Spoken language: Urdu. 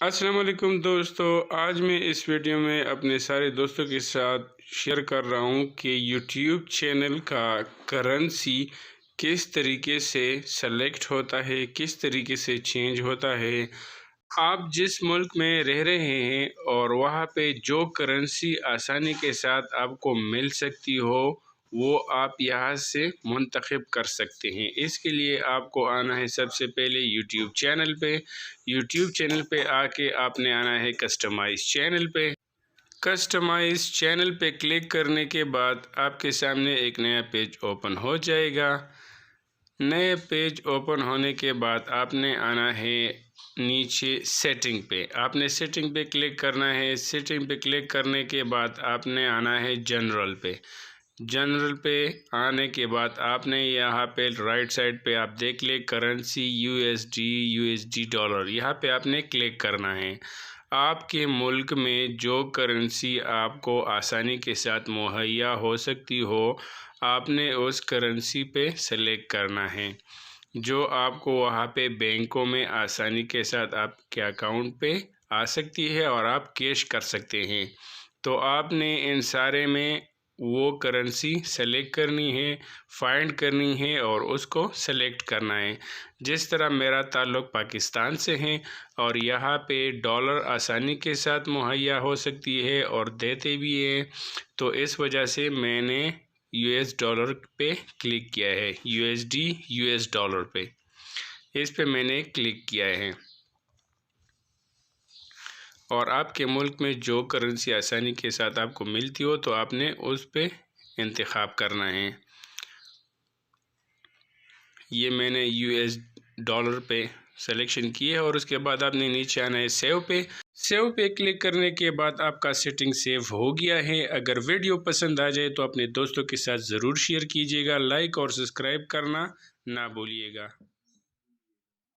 السلام علیکم دوستو، آج میں اس ویڈیو میں اپنے سارے دوستوں کے ساتھ شیئر کر رہا ہوں کہ یوٹیوب چینل کا کرنسی کس طریقے سے سلیکٹ ہوتا ہے، کس طریقے سے چینج ہوتا ہے۔ آپ جس ملک میں رہ رہے ہیں اور وہاں پہ جو کرنسی آسانی کے ساتھ آپ کو مل سکتی ہو وہ آپ یہاں سے منتخب کر سکتے ہیں۔ اس کے لیے آپ کو آنا ہے سب سے پہلے یوٹیوب چینل پہ۔ یوٹیوب چینل پہ آ کے آپ نے آنا ہے کسٹمائز چینل پہ۔ کسٹمائز چینل پہ کلک کرنے کے بعد آپ کے سامنے ایک نیا پیج اوپن ہو جائے گا۔ نئے پیج اوپن ہونے کے بعد آپ نے آنا ہے نیچے سیٹنگ پہ۔ آپ نے سیٹنگ پہ کلک کرنا ہے۔ سیٹنگ پہ کلک کرنے کے بعد آپ نے آنا ہے جنرل پہ۔ جنرل پہ آنے کے بعد آپ نے یہاں پہ رائٹ سائڈ پہ آپ دیکھ لیں کرنسی USD ڈالر، یہاں پہ آپ نے کلک کرنا ہے۔ آپ کے ملک میں جو کرنسی آپ کو آسانی کے ساتھ مہیا ہو سکتی ہو آپ نے اس کرنسی پہ سلیکٹ کرنا ہے جو آپ کو وہاں پہ بینکوں میں آسانی کے ساتھ آپ کے اکاؤنٹ پہ آ سکتی ہے اور آپ کیش کر سکتے ہیں۔ تو آپ نے ان سارے میں وہ کرنسی سلیکٹ کرنی ہے، فائنڈ کرنی ہے اور اس کو سلیکٹ کرنا ہے۔ جس طرح میرا تعلق پاکستان سے ہے اور یہاں پہ ڈالر آسانی کے ساتھ مہیا ہو سکتی ہے اور دیتے بھی ہیں، تو اس وجہ سے میں نے US ڈالر پہ کلک کیا ہے، US ڈالر پہ، اس پہ میں نے کلک کیا ہے۔ اور آپ کے ملک میں جو کرنسی آسانی کے ساتھ آپ کو ملتی ہو تو آپ نے اس پہ انتخاب کرنا ہے۔ یہ میں نے US ڈالر پہ سلیکشن کی ہے اور اس کے بعد آپ نے نیچے آنا ہے سیو پہ۔ سیو پہ کلک کرنے کے بعد آپ کا سیٹنگ سیو ہو گیا ہے۔ اگر ویڈیو پسند آ جائے تو اپنے دوستوں کے ساتھ ضرور شیئر کیجیے گا، لائک اور سبسکرائب کرنا نہ بھولیے گا۔